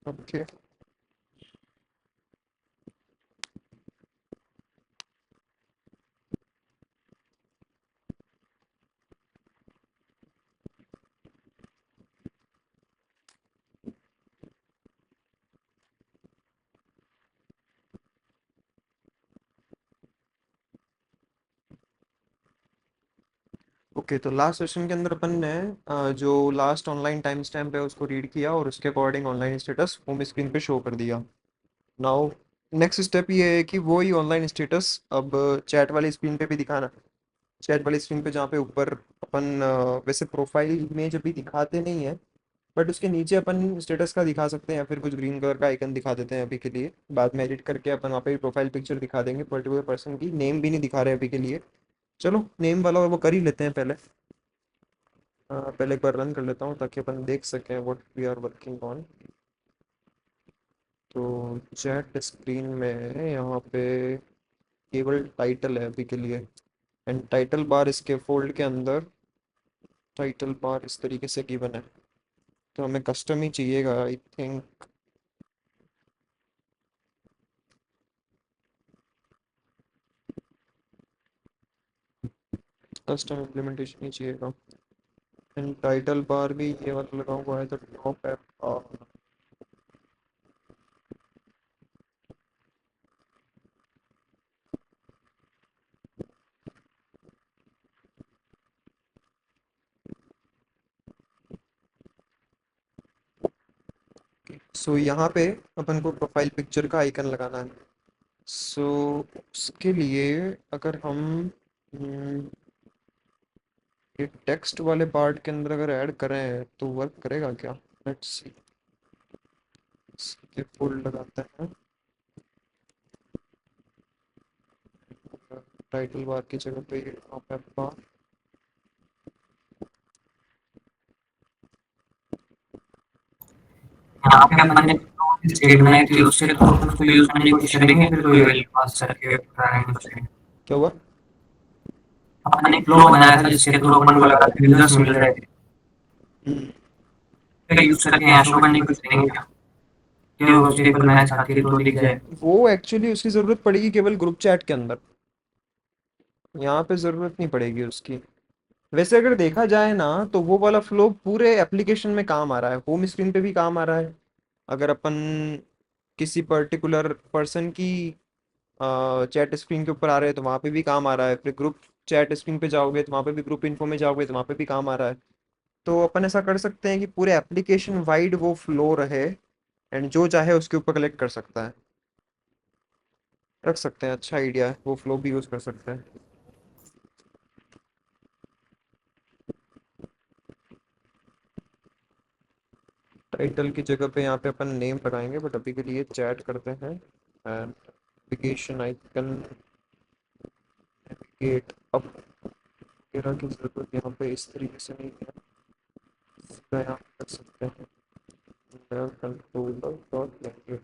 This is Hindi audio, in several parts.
ओके। ओके, तो लास्ट सेशन के अंदर अपन ने जो लास्ट ऑनलाइन टाइम स्टैम्प है उसको रीड किया और उसके according online status home screen पे शो कर दिया। नाउ नेक्स्ट स्टेप ये है कि वो ही ऑनलाइन स्टेटस अब चैट वाली स्क्रीन पे भी दिखाना। चैट वाली स्क्रीन पे जहाँ पे ऊपर अपन वैसे प्रोफाइल इमेज अभी दिखाते नहीं है, बट उसके नीचे अपन स्टेटस का दिखा सकते हैं या फिर कुछ ग्रीन कलर का आइकन दिखा देते हैं अभी के लिए। बाद में एडिट करके अपन वहाँ पे प्रोफाइल पिक्चर दिखा देंगे पर्टिकुलर पर्सन की, नेम भी नहीं दिखा रहे अभी के लिए। चलो नेम वाला वो कर ही लेते हैं पहले। पहले एक बार रन कर लेता हूँ ताकि अपन देख सकें what we are working on. तो चैट स्क्रीन में यहाँ पे केवल टाइटल है अभी के लिए, एंड टाइटल बार इसके फोल्ड के अंदर टाइटल बार इस तरीके से गिवन है। तो हमें कस्टम ही चाहिएगा आई थिंक। कस्टम इम्प्लीमेंटेशन ही चाहिएगा। एंड टाइटल बार भी ये वाला लगा हुआ है तो टॉप ऐप। सो यहाँ पे अपन को प्रोफाइल पिक्चर का आइकन लगाना है। सो उसके लिए अगर हम हम्म, ये टेक्स्ट वाले पार्ट के अंदर अगर ऐड करें तो वर्क करेगा क्या? Let's see. इसके फुल लगाते हैं। टाइटल बार की जगह पे ये टॉप ऐप बार। यहाँ पे अपन ने स्टेट बनाई थी, उससे तो अपन उसको यूज करने की कोशिश करेंगे, फिर कोई वैल्यू पास करके कराएंगे उससे। क्या हुआ? अपन ने फ्लो बनाया था जिसके थ्रू अपन को लगा कि यूजर्स मिल रहे थे, हम्म, तो यूज करके यहाँ शो करने की कोशिश करेंगे क्या, कि वो स्टेबल मैच आती है तो दिख जाए। वो एक्चुअली उसकी ज़रूरत पड़ेगी केवल ग्रुप चैट के अंदर। यहाँ पे ज़रूरत नहीं पड़ेगी उसकी। वैसे अगर देखा जाए ना तो वो वाला फ्लो पूरे एप्लीकेशन में काम आ रहा है, होम स्क्रीन पे भी काम आ रहा है। अगर अपन किसी पर्टिकुलर पर्सन की चैट स्क्रीन के ऊपर आ रहे हैं तो वहाँ पे भी काम आ रहा है, फिर ग्रुप चैट स्क्रीन पे जाओगे तो वहाँ पे भी, ग्रुप इन्फो में जाओगे तो वहाँ पे भी काम आ रहा है। तो अपन ऐसा कर सकते हैं कि पूरे एप्लीकेशन वाइड वो फ्लो रहे, एंड जो चाहे उसके ऊपर कलेक्ट कर सकता है। रख सकते हैं, अच्छा आइडिया है, वो फ्लो भी यूज़ कर सकते हैं। टाइटल की जगह पे यहाँ पे अपन नेम लगाएंगे, बट अभी के लिए चैट करते हैं। And application icon navigate up वगैरह की ज़रूरत यहाँ पे इस तरीके से नहीं है। इसका यहाँ पे कर सकते हैं कंट्रोलर डॉट लैंग्वेज।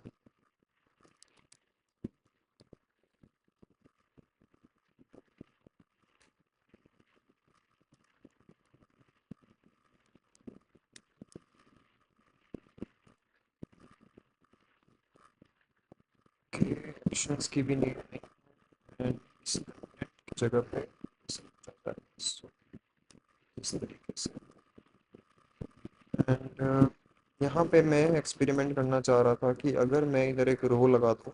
के एक्शंस की भी नीड नहीं है, इस कंटेंट की जगह पे सब चलता है। So, इस तरीके से। एंड यहाँ पे मैं एक्सपेरिमेंट करना चाह रहा था कि अगर मैं इधर एक रो लगा दूँ,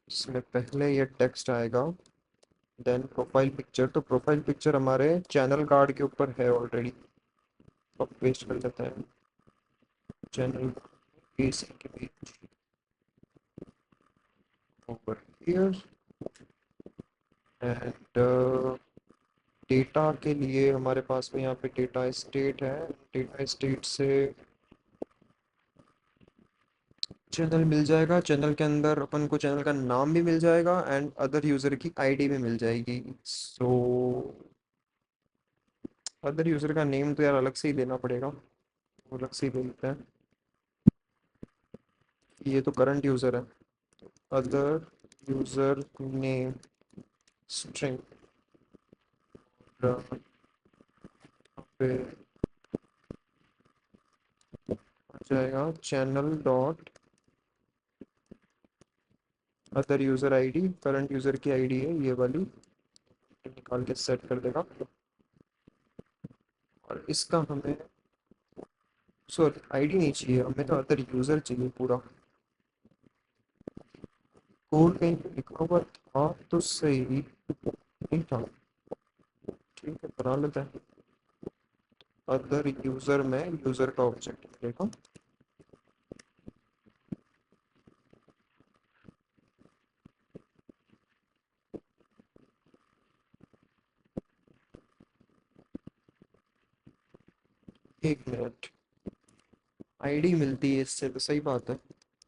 इसमें पहले ये टेक्स्ट आएगा, देन प्रोफाइल पिक्चर। तो प्रोफाइल पिक्चर हमारे चैनल कार्ड के ऊपर है ऑलरेडी। अब पेस्ट कर देते हैं चैनल एसी के बीच ओवर हियर। एंड डेटा के लिए हमारे पास में यहाँ पे डेटा स्टेट है। डेटा स्टेट से चैनल मिल जाएगा। चैनल के अंदर अपन को चैनल का नाम भी मिल जाएगा एंड अदर यूज़र की आईडी भी मिल जाएगी। सो अदर यूज़र का नेम तो यार अलग से ही देना पड़ेगा, वो अलग से ही दे देते हैं। ये तो करंट यूज़र है। अदर यूज़र नेम स्ट्रिंग पे जाएगा channel dot other user ID, current user की आईडी है ये वाली, निकाल के सेट कर देगा। और इसका हमें, सॉरी आईडी नहीं चाहिए हमें, तो अदर यूज़र चाहिए पूरा। कोड कहीं पे लिखा हुआ था तो सही नहीं था, ठीक है बना लेते हैं। अदर यूज़र में यूज़र का ऑब्जेक्ट मिलेगा। एक मिनट, आईडी मिलती है इससे तो सही बात है,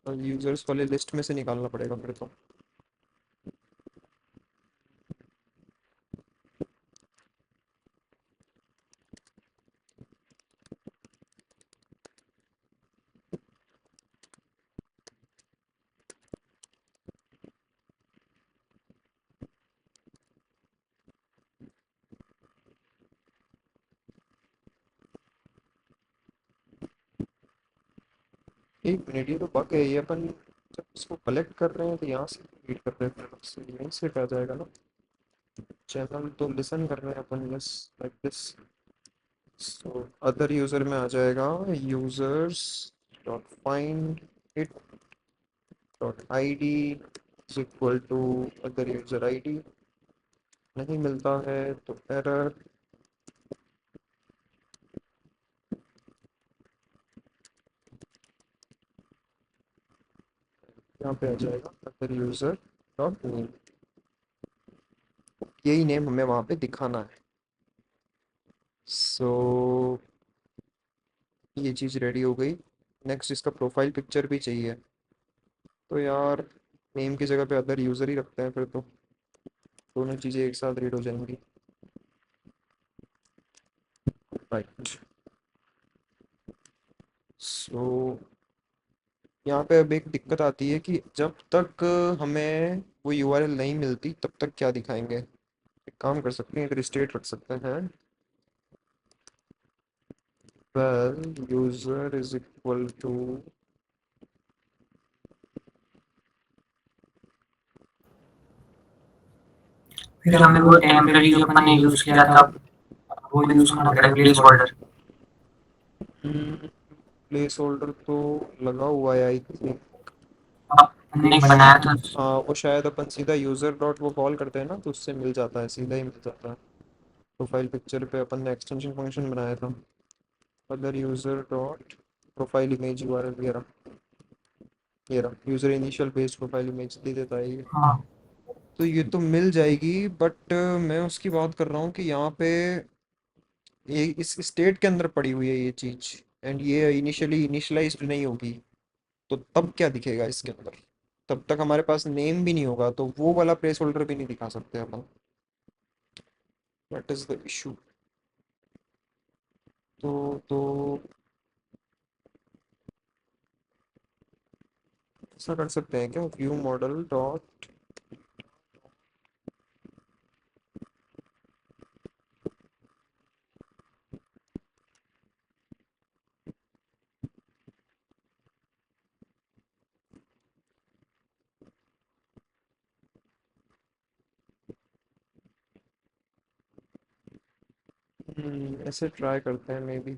और यूज़र्स वाले लिस्ट में से निकालना पड़ेगा फिर तो। एक मिनट, ये तो बग है, ये अपन जब इसको कलेक्ट कर रहे हैं तो यहाँ से रीड कर रहे हैं, फिर उससे यहीं से आ जाएगा ना। चैनल तो लिसन कर रहे हैं अपन, yes like this. So other user में आ जाएगा users dot find it dot I D is equal to other user I D. नहीं मिलता है तो एरर, यहाँ पे आ जाएगा अदर यूज़र डॉट नेम, यही नेम हमें वहाँ पे दिखाना है। सो ये चीज़ रेडी हो गई। नेक्स्ट इसका प्रोफाइल पिक्चर भी चाहिए, तो यार नेम की जगह पे अदर यूज़र ही रखते हैं फिर तो, दोनों चीज़ें एक साथ रीड हो जाएंगी। राइट, सो यहाँ पे अब एक दिक्कत आती है कि जब तक हमें वो यूआरएल नहीं मिलती तब तक क्या दिखाएंगे। एक काम कर सकते हैं, इधर स्टेट रख सकते हैं, val user is equal to, फिर हमें वो टेम्परेरी जो अपन ने यूज किया था वो यूज करना पड़ेगा, प्लेस होल्डर। प्लेस होल्डर तो लगा हुआ है आई थिंक। हमने एक बनाया था। हाँ वो शायद अपन सीधा यूज़र डॉट वो कॉल करते हैं ना, तो उससे मिल जाता है, सीधा ही मिल जाता है। प्रोफाइल पिक्चर पे अपन ने एक्सटेंशन फंक्शन बनाया था, other user dot profile image URL, ये रहा user initial based profile image दे देता है ये। हाँ, तो ये तो मिल जाएगी, बट मैं उसकी बात कर रहा हूँ कि यहाँ पे ये इस स्टेट के अंदर पड़ी हुई है ये चीज़, एंड ये इनिशियली इनिशियलाइज्ड नहीं होगी, तो तब क्या दिखेगा इसके अंदर। तब तक हमारे पास नेम भी नहीं होगा, तो वो वाला प्लेस होल्डर भी नहीं दिखा सकते अपन। That is the issue. तो ऐसा कर सकते हैं क्या, व्यू मॉडल डॉट, ऐसे ट्राई करते हैं मे बी।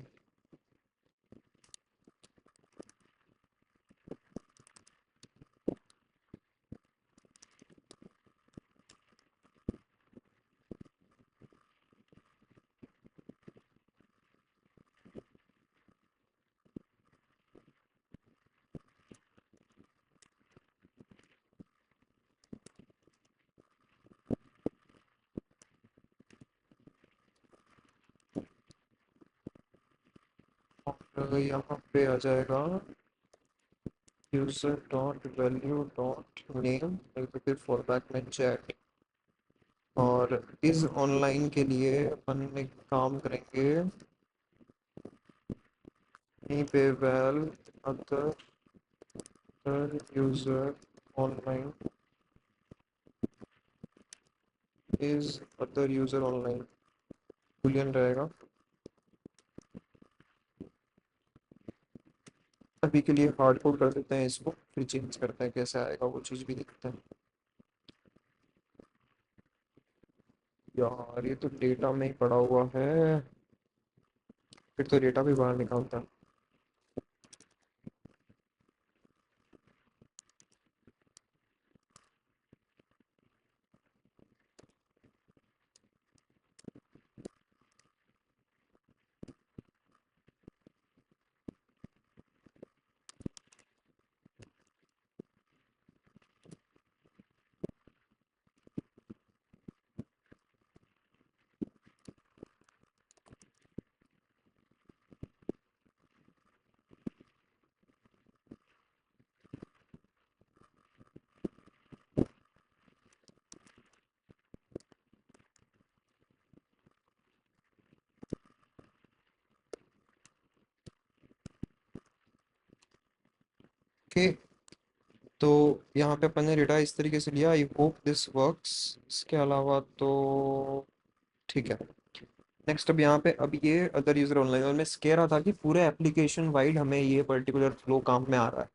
और यहाँ पे आ जाएगा user dot value dot name, फिर फॉरमैट में चैट। और इस ऑनलाइन के लिए अपन एक काम करेंगे, यहीं पे well other user online is other user online, Boolean रहेगा। अभी के लिए हार्ड कोड कर देते हैं इसको, फिर चेंज करते हैं कैसे आएगा वो चीज़ भी देखते हैं। यार ये तो डेटा में ही पड़ा हुआ है, फिर तो डेटा भी बाहर निकालता है। ओके, तो यहाँ पे अपन ने डेटा इस तरीके से लिया, आई होप दिस वर्क्स। इसके अलावा तो ठीक है। नेक्स्ट अब यहाँ पे, अब ये अदर यूजर ऑनलाइन, और मैं कह रहा था कि पूरे एप्लीकेशन वाइड हमें ये पर्टिकुलर फ्लो काम में आ रहा है,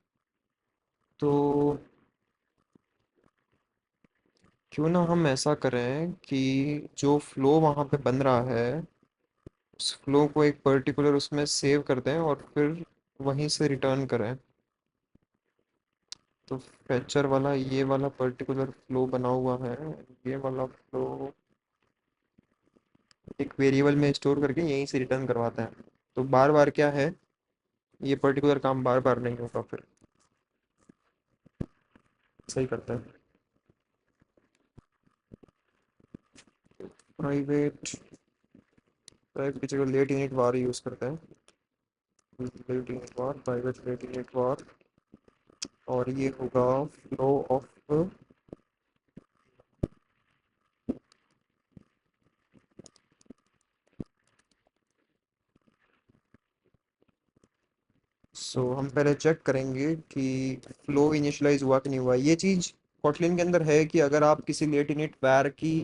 तो क्यों ना हम ऐसा करें कि जो फ्लो वहाँ पे बन रहा है उस फ्लो को एक पर्टिकुलर उसमें सेव कर दें और फिर वहीं से रिटर्न करें। तो फैचर वाला ये वाला पर्टिकुलर फ्लो बना हुआ है, ये वाला फ्लो एक वेरिएबल में स्टोर करके यहीं से रिटर्न करवाते हैं। तो बार बार क्या है, ये पर्टिकुलर काम बार बार नहीं होगा, फिर सही करते हैं। प्राइवेट प्राइवेट की जगह लेट इनिट वार यूज़ करते हैं। लेट इनिट वार, प्राइवेट लेट इनिट वार, और ये होगा फ्लो ऑफ। सो हम पहले चेक करेंगे कि फ्लो इनिशियलाइज हुआ कि नहीं हुआ। ये चीज़ कॉटलिन के अंदर है कि अगर आप किसी लेट इनिट वार की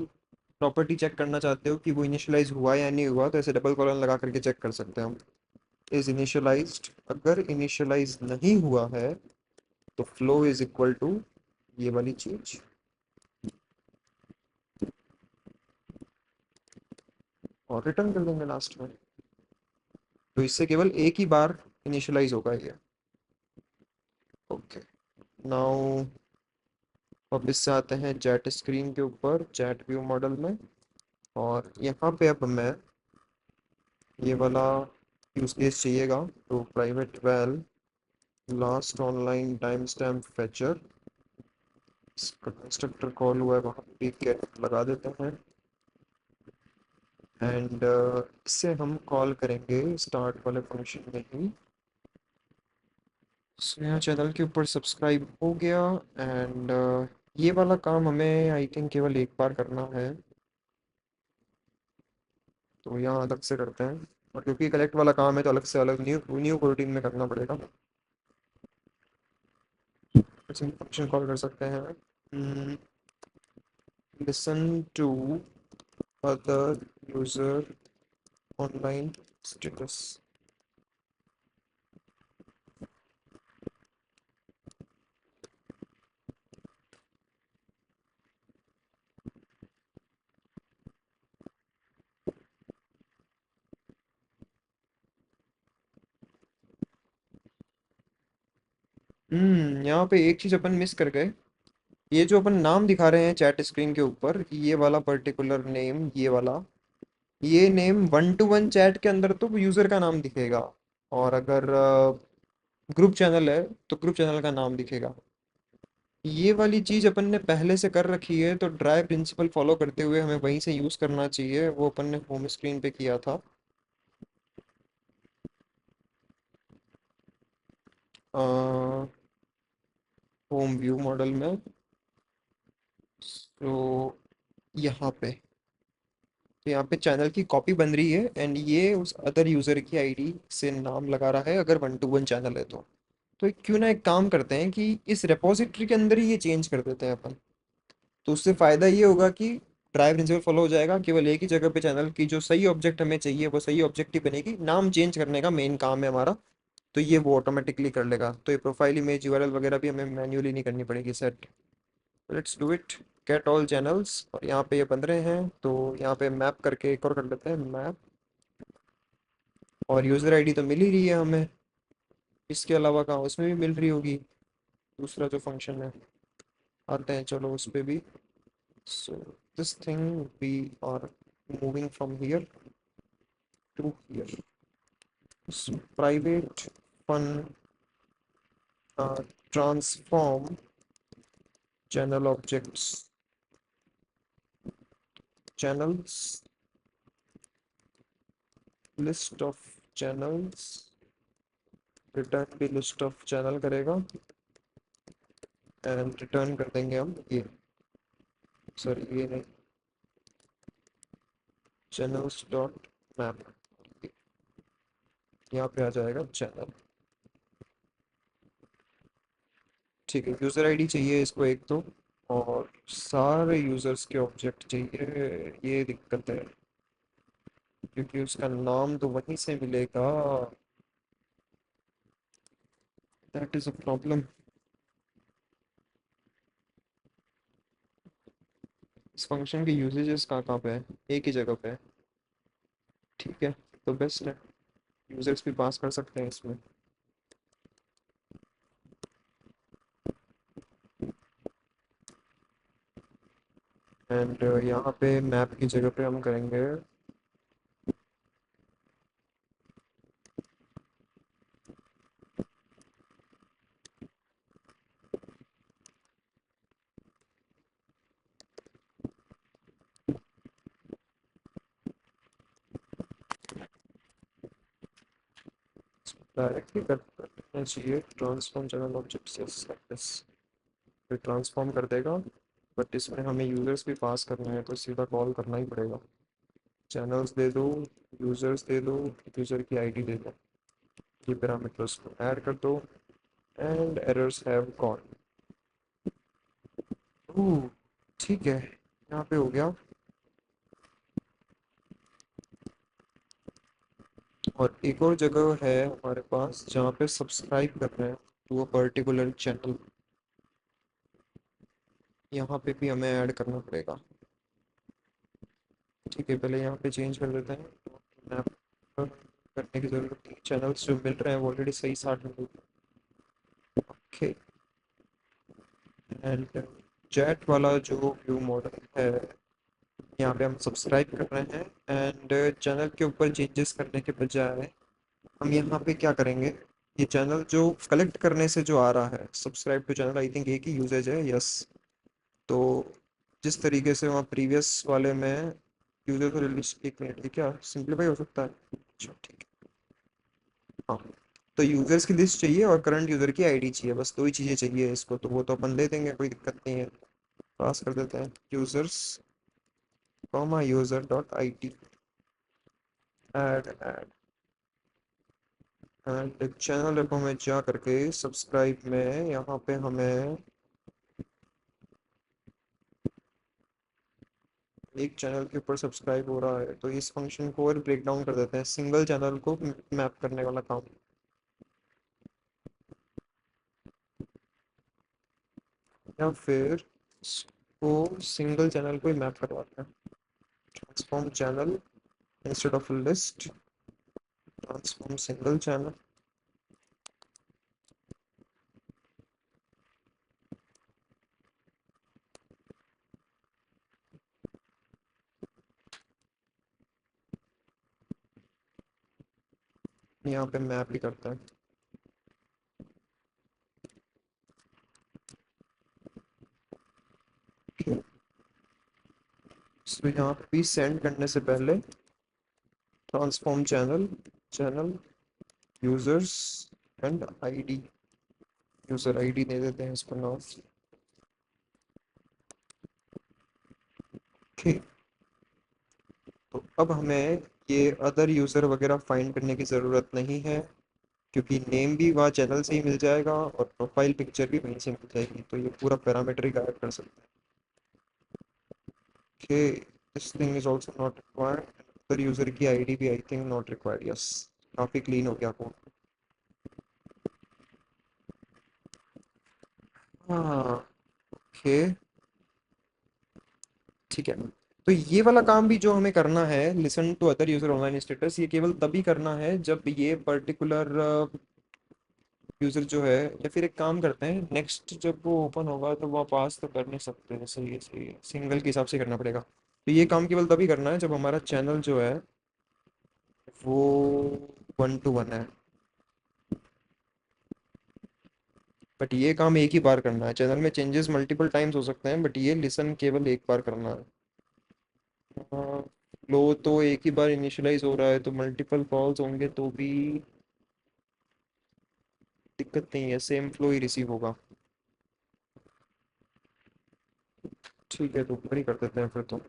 प्रॉपर्टी चेक करना चाहते हो कि वो इनिशियलाइज हुआ या नहीं हुआ, तो ऐसे डबल कॉलन लगा करके चेक कर सकते हैं हम। इज इनिशियलाइज्ड, अगर इनिशियलाइज नहीं हुआ है तो फ्लो इज इक्वल टू ये वाली चीज, और रिटर्न कर देंगे लास्ट में। तो इससे केवल एक ही बार इनिशियलाइज होगा ये। ओके, नाउ अब इससे आते हैं चैट स्क्रीन के ऊपर, चैट व्यू मॉडल में। और यहाँ पे अब मैं ये वाला यूज केस चाहिएगा, तो private val last online time stamp fetcher, इसका कंस्ट्रक्टर कॉल हुआ है वहाँ पे गेट लगा देते हैं। एंड इससे हम कॉल करेंगे स्टार्ट वाले फंक्शन में ही। सो यहाँ चैनल के ऊपर सब्सक्राइब हो गया। एंड ये वाला काम हमें आई थिंक केवल एक बार करना है, तो यहाँ अलग से करते हैं। और क्योंकि कलेक्ट वाला काम है तो अलग से अलग न्यू न्यू रूटीन में करना पड़ेगा। फंक्शन कॉल कर सकते हैं, listen to other user online status. यहाँ पे एक चीज अपन मिस कर गए। ये जो अपन नाम दिखा रहे हैं चैट स्क्रीन के ऊपर, ये वाला पर्टिकुलर नेम, ये वाला, ये name one two one chat के अंदर तो यूजर का नाम दिखेगा, और अगर ग्रुप चैनल है तो ग्रुप चैनल का नाम दिखेगा। ये वाली चीज अपन ने पहले से कर रखी है, तो ड्राई प्रिंसिपल फॉलो करते हुए हमें वहीं से यूज करना चाहिए, वो अपन ने होम स्क्रीन पे किया था। होम व्यू मॉडल में, तो यहाँ पे, तो यहाँ पे चैनल की कॉपी बन रही है एंड ये उस अदर यूजर की आईडी से नाम लगा रहा है अगर वन टू वन चैनल है तो क्यों ना एक काम करते हैं कि इस रेपोजिटरी के अंदर ही ये चेंज कर देते हैं अपन। तो उससे फ़ायदा ये होगा कि ड्राइव प्रिंसिपल फॉलो हो जाएगा, केवल एक ही जगह पे चैनल की जो सही ऑब्जेक्ट हमें चाहिए वो सही ऑब्जेक्ट ही बनेगी, नाम चेंज करने का मेन काम है हमारा। तो ये वो ऑटोमेटिकली कर लेगा। तो ये प्रोफाइल इमेज यूआरएल वगैरह भी हमें मैन्युअली नहीं करनी पड़ेगी set. Let's do it. Get all channels, और यहाँ पे ये बन रहे हैं तो यहाँ पे मैप करके एक और कर लेते हैं मैप। और यूज़र आईडी तो मिल ही रही है हमें, इसके अलावा कहाँ उसमें भी मिल रही होगी दूसरा जो फंक्शन है। आते हैं चलो उस पे भी। So this thing we are moving from here to here. Private fun transform channel objects, channels, list of channels, return भी लिस्ट ऑफ चैनल करेगा, एंड रिटर्न कर देंगे हम ये, सॉरी ये नहीं, channels डॉट मैप। यहाँ पे आ जाएगा चैनल। ठीक है, यूज़र आईडी चाहिए इसको एक तो, और सारे यूज़र्स के ऑब्जेक्ट चाहिए। ये दिक्कत है क्योंकि उसका नाम तो वहीं से मिलेगा। That is a problem. इस फंक्शन के यूजेजेस कहाँ कहाँ पे है, एक ही जगह पे है। ठीक है, तो बेस्ट है, यूजर्स भी पास कर सकते हैं इसमें। एंड यहाँ पे मैप की जगह पे हम करेंगे डायरेक्टली करना चाहिए transform channel objects yes like this. फिर ट्रांसफॉर्म कर देगा, बट इसमें हमें यूजर्स भी पास करना है तो सीधा कॉल करना ही पड़ेगा। चैनल्स दे दो, यूजर्स दे दो, यूजर की आईडी दे दो, ये पैरामीटर्स को ऐड कर दो, एंड एरर्स हैव गॉन। ठीक है, यहाँ पे हो गया। और एक और जगह है हमारे पास जहाँ पे सब्सक्राइब कर रहे हैं टू अ पर्टिकुलर चैनल, यहाँ पे भी हमें ऐड करना पड़ेगा। ठीक है, पहले यहाँ पे चेंज कर देते हैं। मैप करने की जरूरत नहीं, चैनल्स जो मिल रहे हैं वो ऑलरेडी सही साथ में मिल रहे हैं। ओके, एंड चैट वाला जो व्यू मॉडल है, यहाँ पे हम सब्सक्राइब कर रहे हैं, एंड चैनल के ऊपर चेंजेस करने के बजाय हम यहाँ पे क्या करेंगे, ये चैनल जो कलेक्ट करने से जो आ रहा है subscribe to channel, I think एक ही यूजेज है, यस। तो जिस तरीके से वहाँ प्रीवियस वाले में यूजर को रिलीज, एक मिनट ये क्या सिंप्लीफाई हो सकता है, अच्छा ठीक है। हाँ, तो यूजर्स की लिस्ट चाहिए और करंट यूजर की आईडी चाहिए, बस दो ही चीज़ें चाहिए इसको, तो वो तो अपन ले देंगे, कोई दिक्कत नहीं है। पास कर देते हैं users comma user dot I T, add and channel repo में जा करके सब्सक्राइब में यहाँ पे हमें एक चैनल के ऊपर सब्सक्राइब हो रहा है तो इस फंक्शन को और ब्रेक डाउन कर देते हैं, सिंगल चैनल को मैप करने वाला काम, या फिर इसको सिंगल चैनल को ही मैप करवाते हैं। Transform channel instead of list, transform single channel. यहाँ पे मैप ही करता है। तो यहाँ पे भी सेंड करने से पहले transform channel, channel users and ID, user ID दे देते हैं इसको नाम। ठीक, तो अब हमें ये अदर यूज़र वगैरह फाइंड करने की ज़रूरत नहीं है, क्योंकि नेम भी वहाँ चैनल से ही मिल जाएगा और प्रोफाइल पिक्चर भी वहीं से मिल जाएगी, तो ये पूरा पैरामीटर ही गायब कर सकते हैं। Okay, this thing is also not required, other user की आईडी भी I think not required, yes. काफ़ी क्लीन हो गया कोड। हाँ, ओके, ठीक है। तो ये वाला काम भी जो हमें करना है, listen to other user online status, ये केवल तभी करना है जब ये पर्टिकुलर यूजर जो है, या फिर एक काम करते हैं, नेक्स्ट जब वो ओपन होगा तो वहाँ पास तो कर नहीं सकते हैं, सही है सही है, सिंगल के हिसाब से करना पड़ेगा। तो ये काम केवल तभी करना है जब हमारा चैनल जो है वो 1 to 1 है। बट ये काम एक ही बार करना है, चैनल में चेंजेस मल्टीपल टाइम्स हो सकते हैं, बट ये लिसन केवल एक बार करना है। फ्लो तो एक ही बार इनिशियलाइज हो रहा है, तो मल्टीपल कॉल्स होंगे तो भी दिक्कत नहीं है, सेम फ्लो ही रिसीव होगा। ठीक है, तो ऊपर ही कर देते हैं फिर तो।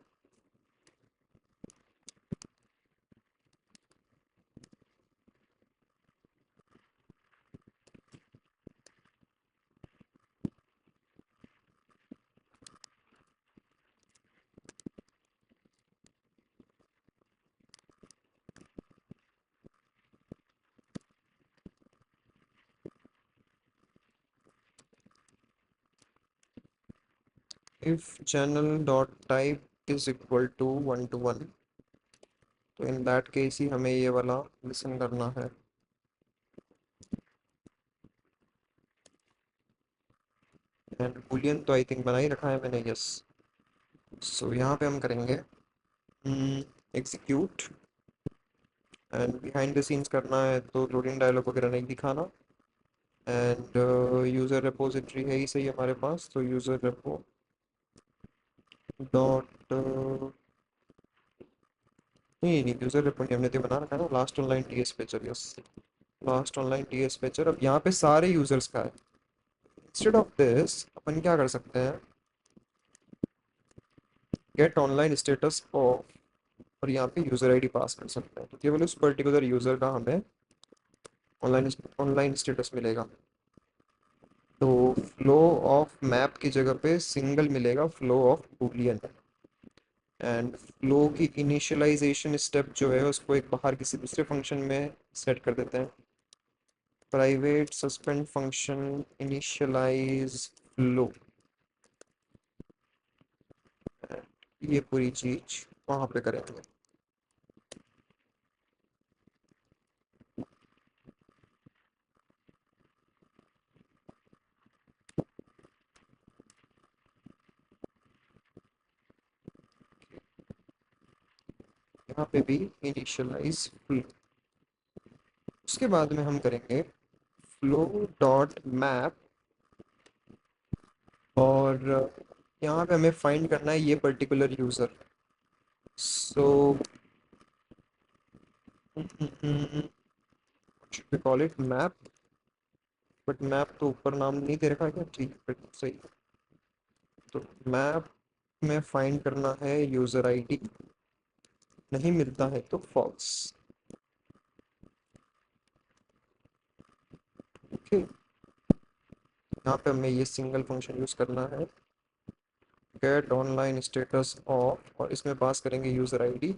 If channel dot type is equal to 1 to 1, तो इन दैट केस ही हमें ये वाला लिसन करना है। एंड बूलियन तो आई थिंक बना ही रखा है मैंने, यस। सो यहाँ पे हम करेंगे execute, and behind the scenes करना है तो लोडिंग डायलॉग वगैरह नहीं दिखाना। एंड यूज़र रेपोजिटरी है ही सही हमारे पास, तो यूज़र रेपो डॉट नहीं नहीं, यूज़र रेपो नहीं, हमने तो बना रखा है ना, लास्ट ऑनलाइन टीएस पेचर, यस। लास्ट ऑनलाइन टीएस पेचर, अब यहाँ पे सारे यूज़र्स का है। इंस्टेड ऑफ दिस अपन क्या कर सकते हैं, गेट ऑनलाइन स्टेटस ऑफ, और यहाँ पे यूज़र आईडी पास कर सकते हैं, तो केवल उस पर्टिकुलर यूज़र का हमें ऑनलाइन ऑनलाइन स्टेटस मिलेगा। तो फ्लो ऑफ मैप की जगह पे सिंगल मिलेगा flow of Boolean. And flow की इनिशियलाइजेशन स्टेप जो है उसको एक बाहर किसी दूसरे फंक्शन में सेट कर देते हैं, private suspend function initialize flow. ये पूरी चीज वहां पे करेंगे। यहाँ पे भी इनिशियलाइज फ्लो। उसके बाद में हम करेंगे फ्लो डॉट मैप, और यहाँ पे हमें फाइंड करना है ये particular user. So should we call it map, but map तो ऊपर नाम नहीं दे रखा, क्या ठीक है फिर तो सही। तो मैप में फाइंड करना है यूजर आईडी, नहीं मिलता है तो फॉल्स। ओके, यहाँ पे हमें ये सिंगल फंक्शन यूज करना है, गेट ऑनलाइन स्टेटस ऑफ, और इसमें पास करेंगे यूजर आईडी।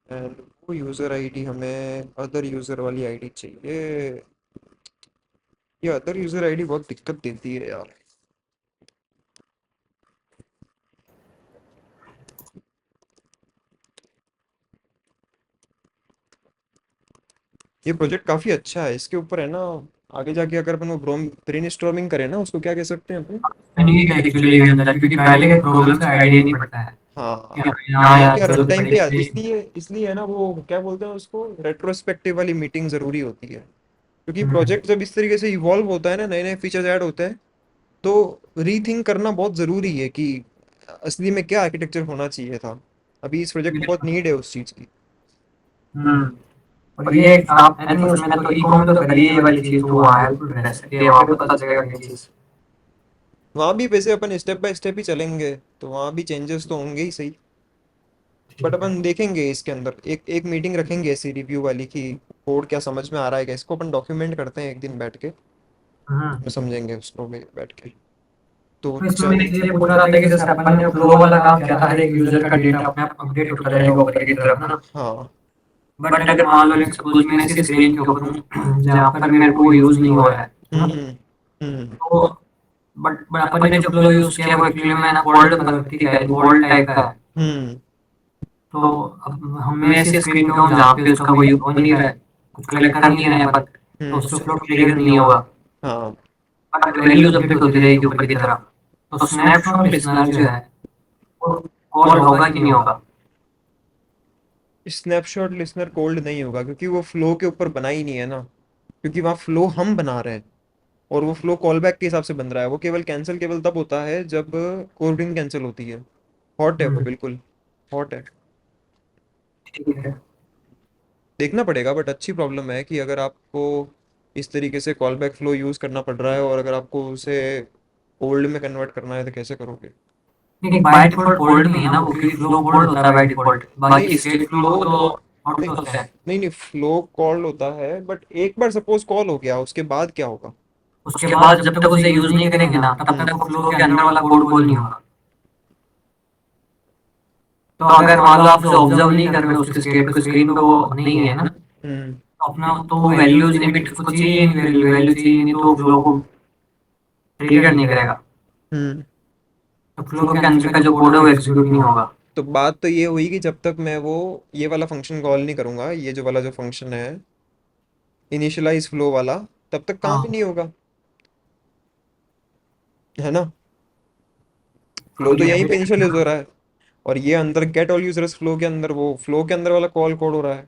एंड वो यूजर आईडी हमें अदर यूजर वाली आईडी चाहिए। ये अदर यूजर आईडी बहुत दिक्कत देती है यार। ये प्रोजेक्ट काफी अच्छा है, इसके ऊपर है ना, आगे जाके अगर अपन वो ब्रेन स्टॉर्मिंग करें ना, उसको क्या कह सकते हैं अपन। यूनिक है एक्चुअली के अंदर, क्योंकि पहले के प्रॉब्लम का आइडिया नहीं पड़ता है। हाँ, यहाँ यहाँ याद क्या रन करो तो टाइम पे यार, पहले। इसलिए इसलिए है ना, वो क्या बोलते हैं उसको, रेट्रोस्पेक्टिव वाली मीटिंग जरूरी होती है। क्योंकि हम्म, प्रोजेक्ट जब इस तरीके से इवॉल्व होता है ना, नए नए फीचर्स ऐड होते हैं, तो रीथिंक करना बहुत ज़रूरी है कि असली में क्या आर्किटेक्चर होना चाहिए था। अभी इस प्रोजेक्ट को बहुत नीड है उस चीज़ की। हम्म। और ये आप आई थिंक उसमें तो ई कॉम तो करिए ये वाली चीज, तो वहाँ हेल्पफुल रह सकती है, वहाँ पे पता चलेगा कई चीज। वहाँ भी वैसे अपन स्टेप बाय स्टेप ही चलेंगे, तो वहाँ भी चेंजेस तो होंगे ही सही। बट ठीक है। अपन देखेंगे इसके अंदर एक एक मीटिंग रखेंगे ऐसी रिव्यू वाली, कि कोड क्या समझ में आ रहा है क्या, इसको अपन डॉक्यूमेंट करते हैं एक दिन बैठ के, हम्म। समझेंगे उसको भी बैठ के। तो तो इसमें मैं चल, ये पूछ रहा था कि जैसे अपन ने फ्लो वाला काम किया था, हर एक यूजर का डेटा अपने आप अपडेट होता रहेगा ऊपर की तरफ, है ना। हाँ। बट अगर मान लो लेट्स सपोज मैं ऐसी स्क्रीन के ऊपर हूँ जहाँ पर मेरे को यूज नहीं हो रहा है ना, हम्म। हम्म। तो बट अपन ने जो फ्लो यूज किया वो एक्चुअली में ना कोल्ड पद्धति का है, कोल्ड टाइप का है। हम्म। तो अब हम ऐसी स्क्रीन पे हूँ जहाँ पे उसका कोई हो नहीं रहा है, कुछ कलेक्ट कर नहीं रहे हैं अपन, तो हम्म। उससे फ्लो ट्रिगर नहीं होगा। हाँ। बट वैल्यूज अपडेट होती रहेगी ऊपर की तरफ। तो स्नैपशॉट लिसनर जो है वो कॉल होगा कि नहीं होगा? स्नैपशॉट लिसनर कोल्ड नहीं होगा क्योंकि वो फ्लो के ऊपर बना ही नहीं है ना, क्योंकि वहाँ फ्लो हम बना रहे हैं और वो फ्लो कॉलबैक के हिसाब से बन रहा है। वो केवल कैंसिल केवल तब होता है जब कोडिंग कैंसिल होती है। हॉट है वो, हम्म, बिल्कुल हॉट है। ठीक है। देखना पड़ेगा, बट अच्छी प्रॉब्लम है कि अगर आपको इस तरीके से कॉल बैक फ्लो यूज़ करना पड़ रहा है और अगर आपको उसे ओल्ड में कन्वर्ट करना है तो कैसे करोगे? नहीं, बाय डिफॉल्ट कोल्ड नहीं है ना वो, क्योंकि फ्लो कोल्ड होता है बाय डिफॉल्ट, नहीं बाकी स्टेट फ्लो फ्लो तो हॉट नहीं होता है। नहीं नहीं, फ्लो कॉल होता है बट एक बार सपोज कॉल हो गया उसके बाद क्या होगा? उसके बाद जब तक उसे यूज नहीं करेंगे ना तब हम्म। तक वो फ्लो के अंदर वाला कोड कॉल नहीं होगा। तो अगर मान लो आप उसे ऑब्जर्व नहीं कर रहे हो, उसके स्टेट को स्क्रीन पे वो नहीं है ना, हम्म। तो अपना तो वो वैल्यूज लिमिट उसको चाहिए ही नहीं, वैल्यू वैल्यू चाहिए नहीं, तो वो फ्लो को ट्रिगर नहीं करेगा। हम्म। तो फ्लो के अंदर का जो कोड है वो एग्जीक्यूट नहीं होगा। तो बात तो ये हुई कि जब तक मैं वो ये वाला फंक्शन कॉल नहीं करूंगा, ये जो वाला जो फंक्शन है इनिशियलाइज फ्लो वाला, तब तक काम ही हाँ, नहीं होगा, है ना? फ्लो तो तो ये यहीं भी पे इनिशियलाइज हो रहा है और ये अंदर गेट ऑल यूजर्स फ्लो के अंदर वो फ्लो के अंदर वाला कॉल कोड हो रहा है,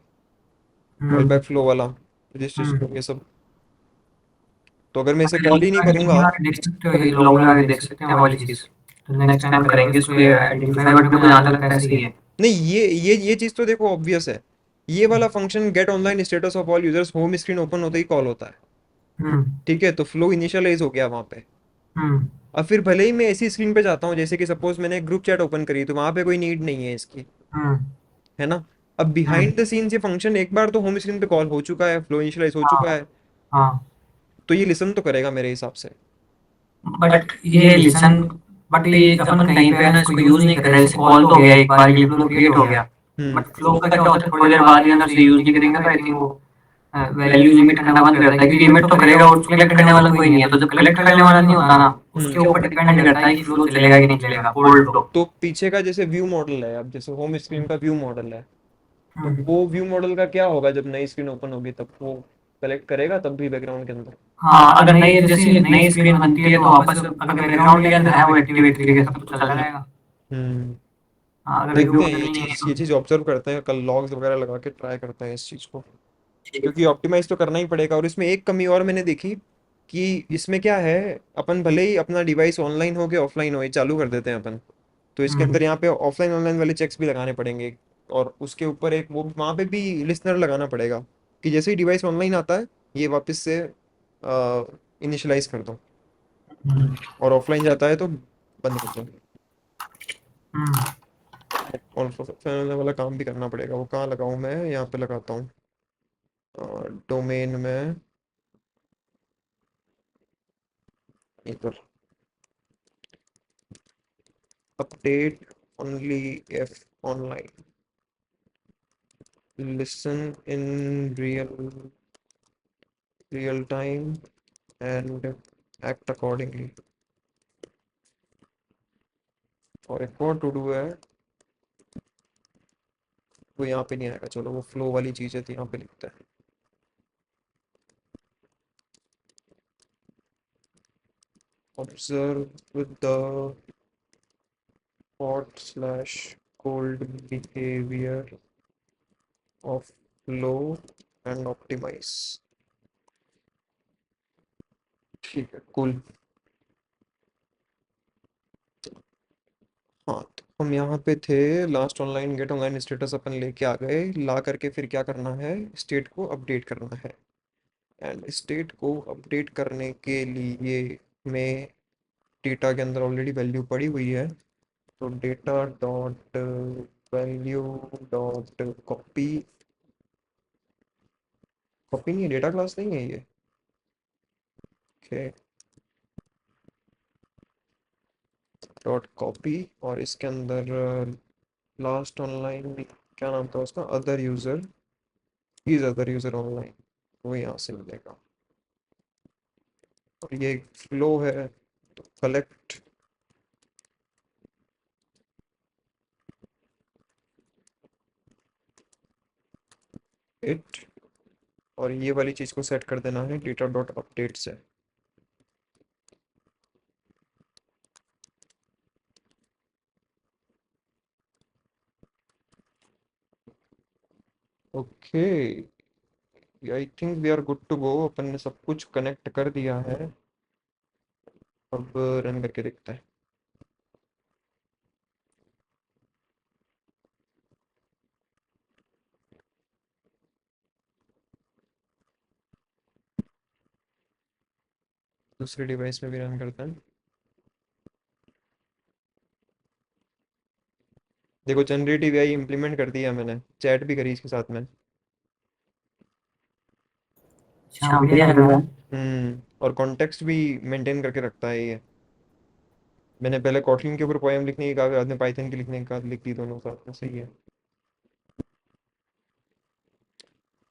कॉल हम्म बैक फ्लो वाला हम्म। रजिस्ट्रेशन ये सब। तो अगर मैं इसे कॉल ही नहीं लॉग करूंगा। लगा के देख सकते हो, ये लॉग लगा के देख सकते हैं वो वाली चीज। तो नेक्स्ट टाइम करेंगे इसको, ये आइडेंटिफाई, बट मेरे को जहाँ तक लगता है सही है। नहीं, ये चीज़ तो देखो ऑब्वियस है। ये वाला function gate online status of all users home screen open होते ही कॉल होता है। हम्म ठीक है, तो फ्लो इनिशियलाइज हो गया वहाँ पे। हम्म अब फिर भले ही मैं ऐसी स्क्रीन पे जाता हूँ जैसे कि सपोज मैंने ग्रुप चैट ओपन करी तो वहाँ पे कोई नीड नहीं है इसकी, हम्म है ना? अब हम्म। बिहाइंड द सीन्स ये फंक्शन एक बार तो होम स्क्रीन पे कॉल हो चुका है, फ्लो इनिशियलाइज हो हाँ चुका है, हाँ। तो ये लिसन तो करेगा मेरे हिसाब से। बट ये लिसन, बट ये अपन कहीं पे है ना इसको यूज नहीं कर रहे, जैसे कॉल तो हो गया एक बार, ये फ्लो क्रिएट हो गया। हम्म। बट फ्लो का क्या होता है, थोड़ी देर बाद ही अंदर से यूज नहीं करेंगे तो आई थिंक वो वैल्यूज इमिट करना बंद करता है, क्योंकि इमिट तो करेगा, वो कलेक्ट करने वाला कोई नहीं है। तो जब कलेक्ट करने वाला नहीं होता ना, उसके ऊपर डिपेंड करता है कि फ्लो चलेगा कि नहीं चलेगा, कोल्ड फ्लो। तो पीछे का जैसे व्यू मॉडल है, अब जैसे होम स्क्रीन का व्यू मॉडल है, तो हम्म। वो व्यू मॉडल का क्या होगा जब नई स्क्रीन ओपन होगी तब वो कलेक्ट करेगा तब भी बैकग्राउंड के अंदर? हाँ, अगर नई जैसे नई स्क्रीन बनती है तो वापस अगर बैकग्राउंड के अंदर है वो एक्टिव एक तरीके से सब कुछ चलता रहेगा। हम्म। हाँ, अगर व्यू देखते हैं, बदलनी है तो। ये चीज़ ऑब्जर्व करते हैं, कल लॉग्स वगैरह लगा के ट्राई करते हैं इस चीज़ को, ठीक क्योंकि ऑप्टिमाइज तो करना ही पड़ेगा। और इसमें एक कमी और मैंने देखी कि इसमें क्या है, अपन भले ही अपना डिवाइस ऑनलाइन हो के ऑफलाइन हो ये चालू कर देते हैं अपन, तो है। इसके अंदर यहाँ पे ऑफलाइन ऑनलाइन वाले चेक्स भी लगाने पड़ेंगे और उसके ऊपर एक वो वहाँ पे भी लिसनर लगाना पड़ेगा कि जैसे ही डिवाइस ऑनलाइन आता है ये वापस से इनिशियलाइज कर दो हम्म और ऑफलाइन जाता है तो बंद कर दो। हम्म और ऑफलाइन वाला काम भी करना पड़ेगा। वो कहाँ लगाऊँ मैं? यहाँ पे लगाता हूँ डोमेन में, इधर update only if online, listen in real time and act accordingly। और एक और टू डू है, वो यहाँ पे नहीं आएगा, चलो वो फ्लो वाली चीज़ है तो यहाँ पे लिखता है observe the hot slash cold behaviour of flow and optimise. ठीक है, कूल। हाँ, तो हम यहाँ पे थे, last online get online status अपन लेके आ गए, ला करके फिर क्या करना है, स्टेट को अपडेट करना है। एंड स्टेट को अपडेट करने के लिए में डेटा के अंदर ऑलरेडी वैल्यू पड़ी हुई है, तो data dot value dot copy, copy नहीं है, डेटा क्लास नहीं है ये। ओके, डॉट कॉपी और इसके अंदर लास्ट ऑनलाइन क्या नाम था उसका, other user, is other user online, वो यहाँ से मिलेगा। और ये फ्लो है, तो कलेक्ट इट, और ये वाली चीज़ को सेट कर देना है डेटा डॉट अपडेट से। Okay, I think we are good to go, अपन ने सब कुछ कनेक्ट कर दिया है। अब रन करके देखते हैं। दूसरे डिवाइस में भी रन करते हैं। देखो जनरेटिव एआई इम्प्लीमेंट कर दिया मैंने, चैट भी करी इसके साथ में। अच्छा बढ़िया लग रहा है। और कॉन्टेक्स्ट भी मेंटेन करके रखता है ये। मैंने पहले कॉटलिन के ऊपर पोएम लिखने की कहा, बाद में पाइथन की लिखने की कहा, लिख दी दोनों साथ में, सही है।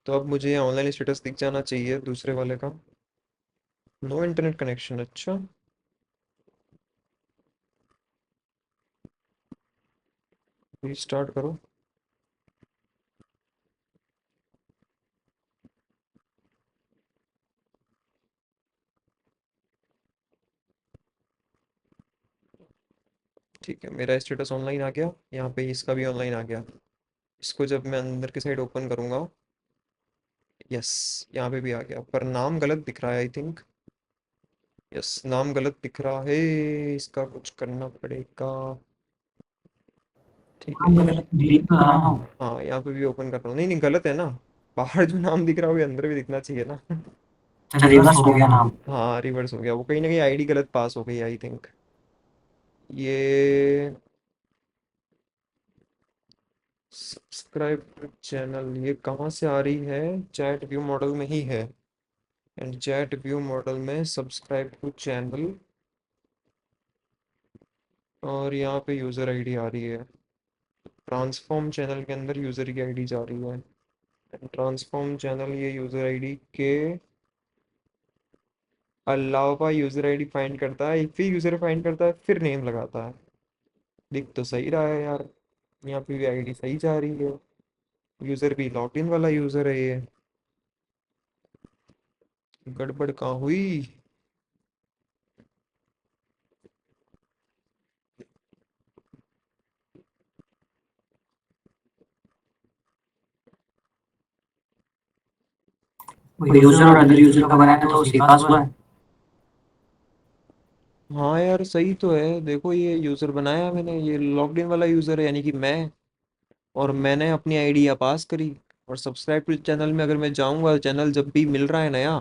तो अब मुझे ऑनलाइन स्टेटस दिख जाना चाहिए दूसरे वाले का। नो इंटरनेट कनेक्शन, अच्छा। रीस्टार्ट करो। ठीक है, मेरा स्टेटस ऑनलाइन आ गया, यहाँ पे इसका भी ऑनलाइन आ गया। इसको जब मैं अंदर की साइड ओपन करूँगा, यस, यहाँ पे भी आ गया, पर नाम गलत दिख रहा है आई थिंक। यस, नाम गलत दिख रहा है, इसका कुछ करना पड़ेगा। ठीक है, नाम गलत डिलीट तो करा हूँ। हाँ यहाँ पे भी ओपन कर रहा हूँ, नहीं नहीं गलत है ना। बाहर जो नाम दिख रहा है वो अंदर भी दिखना चाहिए ना। अच्छा रिवर्स हो गया नाम। हाँ रिवर्स हो गया, वो कहीं ना कहीं आईडी गलत पास हो गई आई थिंक। ये सब्सक्राइब चैनल ये कहाँ से आ रही है? चैट व्यू मॉडल में ही है। एंड चैट व्यू मॉडल में सब्सक्राइब टू चैनल, और यहाँ पे यूज़र आईडी आ रही है। ट्रांसफॉर्म चैनल के अंदर यूज़र की आईडी जा रही है। ट्रांसफॉर्म चैनल ये यूज़र आईडी के अलावा यूज़र आईडी फाइंड करता है, फिर यूज़र फाइंड करता है, फिर नेम लगाता है। दिख तो सही रहा है यार, यहाँ पे भी आईडी सही जा रही है। यूज़र भी लॉगिन वाला यूज़र है ये। गड़बड़ कहाँ हुई? वो यूजर और अदर यूजर का बनाया तो उसी पास हुआ है। हाँ यार सही तो है, देखो ये यूज़र बनाया मैंने, ये लॉग्ड इन वाला यूज़र है यानी कि मैं। और मैंने अपनी आईडी यहाँ पास करी। और सब्सक्राइब टू चैनल में अगर मैं जाऊँगा, चैनल जब भी मिल रहा है नया,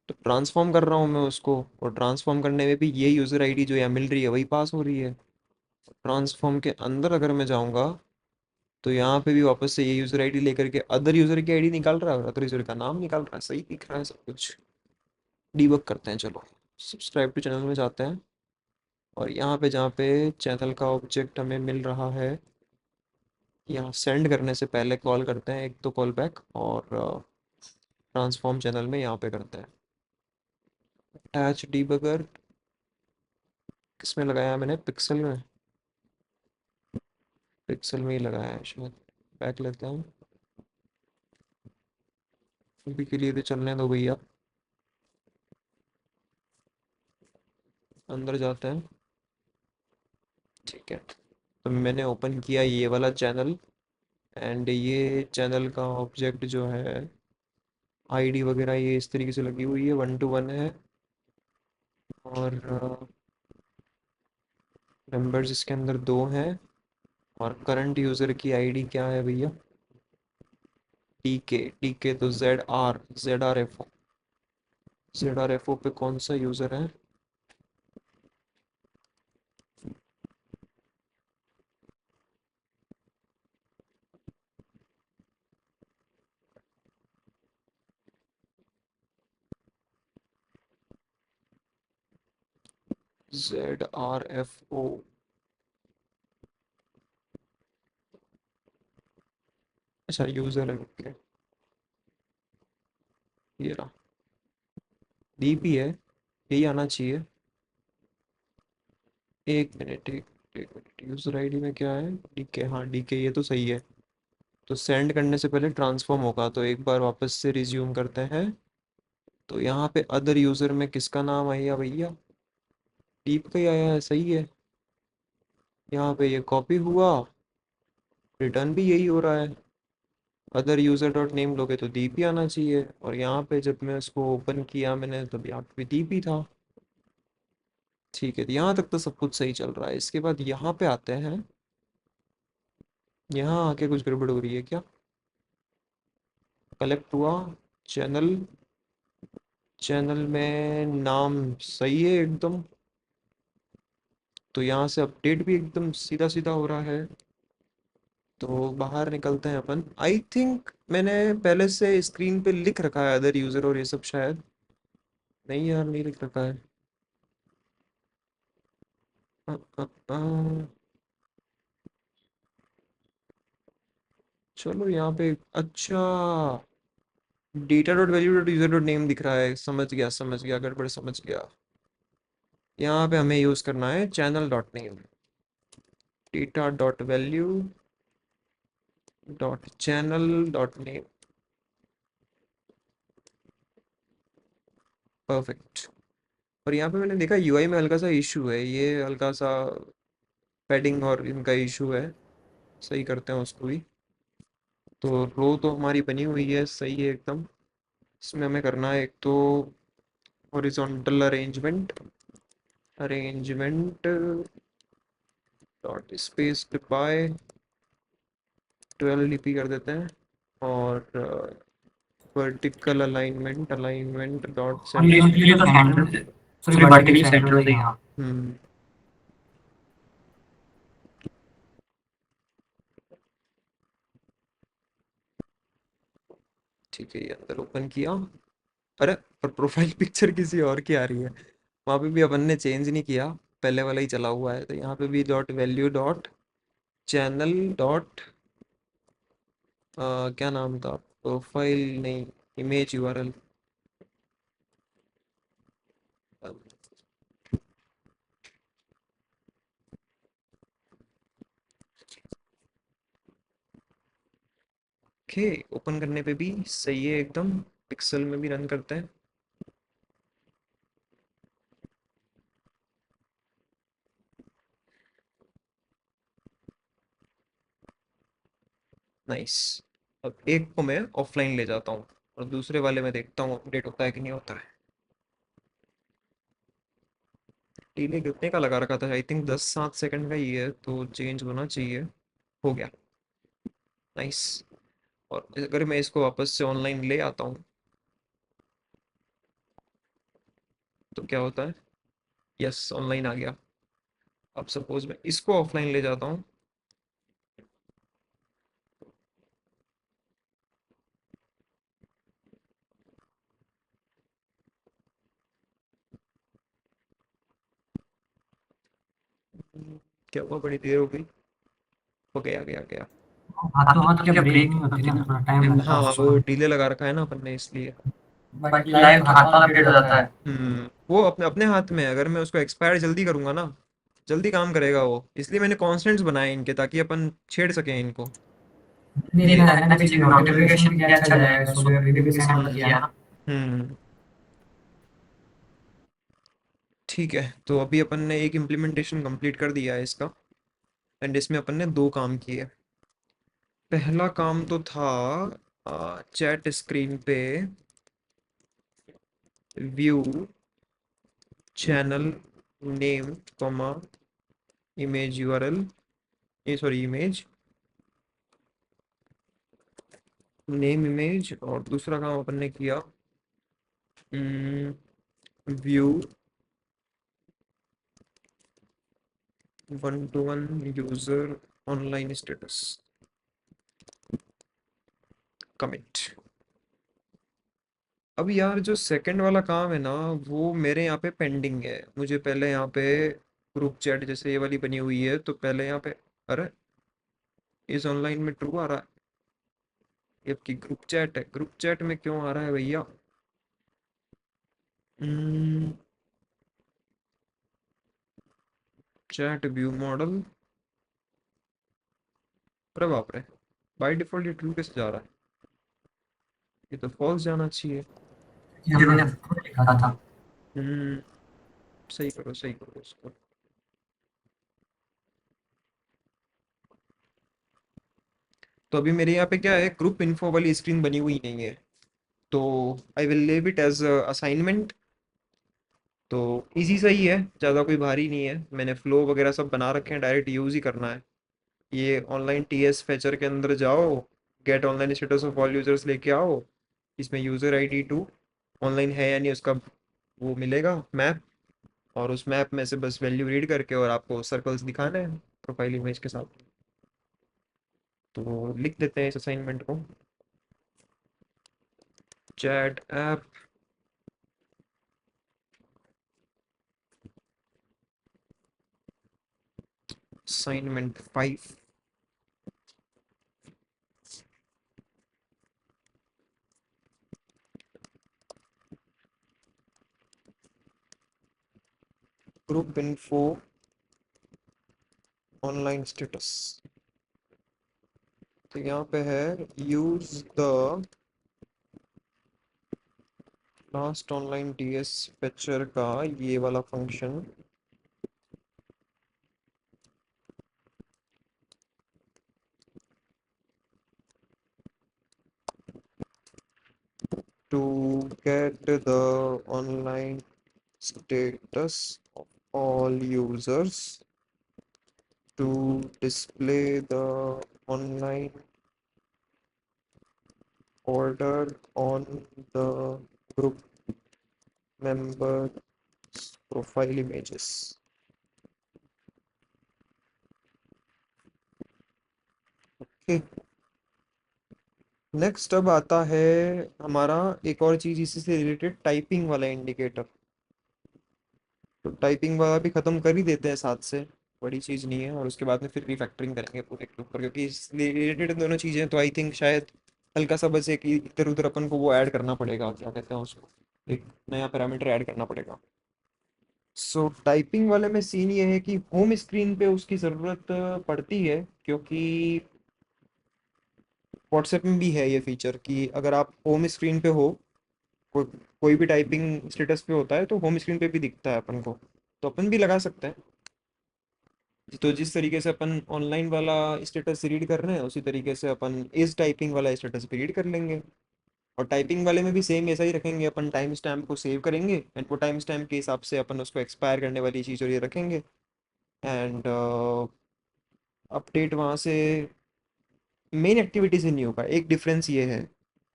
तो ट्रांसफॉर्म कर रहा हूँ मैं उसको, और ट्रांसफॉर्म करने में भी ये यूज़र आईडी जो यहाँ मिल रही है वही पास हो रही है। ट्रांसफॉर्म के अंदर अगर मैं जाऊँगा, तो यहाँ पे भी वापस से ये यूज़र आईडी लेकर के अदर यूज़र की आईडी निकाल रहा है, और अदर यूज़र का नाम निकाल रहा है, सही दिख रहा है सब कुछ। डीबग करते हैं चलो। सब्सक्राइब टू चैनल में जाते हैं, और यहाँ पे जहाँ पे चैनल का ऑब्जेक्ट हमें मिल रहा है, यहाँ सेंड करने से पहले कॉल करते हैं एक तो कॉल बैक, और ट्रांसफॉर्म चैनल में यहाँ पे करते हैं अटैच डीबगर। किसमें लगाया है मैंने? पिक्सल में। पिक्सल में ही लगाया है शायद। बैक लेते हैं, अभी के लिए तो चलने दो भैया। अंदर जाते हैं, ठीक है। तो मैंने ओपन किया ये वाला चैनल, एंड ये चैनल का ऑब्जेक्ट जो है, आईडी वगैरह ये इस तरीके से लगी हुई है, 1 to 1 है। और मेंबर्स इसके अंदर 2 हैं। और करंट यूज़र की आईडी क्या है भैया? टी के तो जेड आर एफ ओ पे कौन सा यूज़र है? ZRFO। अच्छा यूज़र है, ओके। ये रहा, डीपी है, यही आना चाहिए। एक मिनट यूज़र आईडी में क्या है? डीके, हाँ डीके, ये तो सही है। तो सेंड करने से पहले ट्रांसफॉर्म होगा, तो एक बार वापस से रिज्यूम करते हैं। तो यहाँ पे अदर यूज़र में किसका नाम आया भैया? दीप का ही आया है, सही है। यहाँ पे ये कॉपी हुआ, रिटर्न भी यही हो रहा है। अदर यूज़र डॉट नेम लोगे तो दीप ही आना चाहिए, और यहाँ पे जब मैं उसको ओपन किया मैंने, तब यहाँ पे दीप ही था। ठीक है, तो यहाँ तक तो सब कुछ सही चल रहा है। इसके बाद यहाँ पे आते हैं। यहाँ आके कुछ गड़बड़ हो रही है क्या? कलेक्ट हुआ, चैनल, चैनल में नाम सही है एकदम। तो यहाँ से अपडेट भी एकदम सीधा सीधा हो रहा है। तो बाहर निकलते हैं अपन। आई थिंक मैंने पहले से स्क्रीन पे लिख रखा है अदर यूज़र और ये सब शायद। नहीं यार, नहीं लिख रखा है। अ, अ, अ, चलो यहाँ पे, अच्छा, data dot value dot user dot name दिख रहा है। समझ गया, गड़बड़ समझ गया। यहाँ पे हमें यूज़ करना है channel dot name, data dot value dot channel dot name. Perfect. और यहाँ पे मैंने देखा यूआई में हल्का सा इशू है, ये हल्का सा पैडिंग और इनका इशू है। सही करते हैं उसको भी। तो रो तो हमारी बनी हुई है, सही है एकदम। इसमें हमें करना है एक तो horizontal arrangement, arrangement dot space by 12 dp कर देते हैं। और vertical alignment, alignment dot center. ये तो सेंटर, सॉरी वर्टिकली सेंटर से यहाँ। हम्म। ठीक है, ये अंदर ओपन किया। अरे, पर प्रोफाइल पिक्चर किसी और की आ रही है। वहाँ पे भी अपन ने चेंज नहीं किया, पहले वाला ही चला हुआ है। तो यहाँ पे भी dot value dot channel dot, क्या नाम था? प्रोफाइल नहीं, इमेज यूआरएल। ओके, ओपन करने पे भी सही है एकदम। पिक्सल में भी रन करते हैं। नाइस। अब एक को मैं ऑफलाइन ले जाता हूँ, और दूसरे वाले में देखता हूँ अपडेट होता है कि नहीं होता है। डिले कितने का लगा रखा था? आई थिंक 10-7 सेकंड का ही है, तो चेंज होना चाहिए। हो गया। नाइस। और अगर मैं इसको वापस से ऑनलाइन ले आता हूँ तो क्या होता है? यस, ऑनलाइन आ गया। अब सपोज मैं इसको ऑफलाइन ले जाता हूँ। क्या हुआ? बड़ी देर हो गई। हो गया, गया गया। हाथों हाथ क्या ब्रेक नहीं होती थी ना, थोड़ा टाइम लगता हाँ, है वो उसमें। डिले लगा रखा है ना अपन ने, इसलिए। बट लाइव तो हाथों हाथ अपडेट हो जाता है। वो अपने अपने हाथ में है। अगर मैं उसको एक्सपायर जल्दी करूंगा ना, जल्दी काम करेगा वो। इसलिए मैंने कॉन्स्टेंट्स बनाए इनके, ताकि अपन छेड़ सकें इनको। देखा है ना पीछे नोटिफिकेशन भी क्या अच्छा जाएगा, सुबह अभी भी सेंड किया ना। हम्म। ठीक है, तो अभी अपन ने एक इम्प्लीमेंटेशन कंप्लीट कर दिया है इसका। एंड इसमें अपन ने दो काम किए। पहला काम तो था चैट स्क्रीन पे view channel name comma image URL, ये सॉरी इमेज नेम इमेज। और दूसरा काम अपन ने किया view 1-to-1 user online status commit. अब यार जो सेकंड वाला काम है ना, वो मेरे यहाँ पे पेंडिंग है। मुझे पहले यहाँ पे ग्रुप चैट जैसे ये वाली बनी हुई है, तो पहले यहाँ पे, अरे, इस ऑनलाइन में ट्रू आ रहा है। ये आपकी ग्रुप चैट है, ग्रुप चैट में क्यों आ रहा है भैया? हम्म, चैट व्यू मॉडल, अरे बाप रे, बाय डिफॉल्ट ये ट्रू कैसे जा रहा है? ये तो फॉल्स जाना चाहिए। ये हमने खुद लिखा था। हम्म, सही करो इसको। तो अभी मेरे यहाँ पे क्या है, ग्रुप इन्फो वाली स्क्रीन बनी हुई नहीं है, तो I will leave it as assignment. तो इजी सा ही है, ज़्यादा कोई भारी नहीं है, मैंने फ्लो वगैरह सब बना रखे हैं, डायरेक्ट यूज़ ही करना है। ये ऑनलाइन टीएस फेचर के अंदर जाओ, gate online status of all users लेके आओ, इसमें यूज़र आईडी टू ऑनलाइन है या नहीं उसका वो मिलेगा मैप, और उस मैप में से बस वैल्यू रीड करके और आपको सर्कल्स दिखाना है प्रोफाइल इमेज के साथ। तो लिख देते हैं इस असाइनमेंट को, chat app assignment 5। Group info online status, तो यहाँ पे है use the last online TS fetcher का ये वाला function to get the online status of all users, to display the online order on the group member profile images। okay, next अब आता है हमारा एक और चीज इसी से रिलेटेड, टाइपिंग वाला इंडिकेटर। तो टाइपिंग वाला भी खत्म कर ही देते हैं साथ से, बड़ी चीज नहीं है, और उसके बाद में फिर रिफैक्टरिंग करेंगे पूरे के ऊपर, क्योंकि इसलिए रिलेटेड दोनों चीजें, तो आई थिंक शायद हल्का सा बस एक इधर उधर अपन को वो ऐड करना पड़ेगा, क्या कहते हैं उसको, एक नया पैरामीटर ऐड करना पड़ेगा। सो टाइपिंग वाले में सीन ये है कि होम स्क्रीन पे उसकी ज़रूरत पड़ती है, क्योंकि व्हाट्सएप में भी है ये फीचर कि अगर आप होम स्क्रीन पे हो, कोई भी टाइपिंग स्टेटस पे होता है तो होम स्क्रीन पे भी दिखता है अपन को, तो अपन भी लगा सकते हैं। तो जिस तरीके से अपन ऑनलाइन वाला स्टेटस रीड कर रहे हैं, उसी तरीके से अपन इस टाइपिंग वाला स्टेटस भी रीड कर लेंगे। और टाइपिंग वाले में भी सेम ऐसा ही रखेंगे, अपन टाइम स्टैम्प को सेव करेंगे एंड वो टाइम स्टैम्प के हिसाब से अपन उसको एक्सपायर करने वाली चीज़ और ये रखेंगे, एंड अपडेट वहाँ से मेन एक्टिविटी से नहीं होगा। एक डिफरेंस ये है,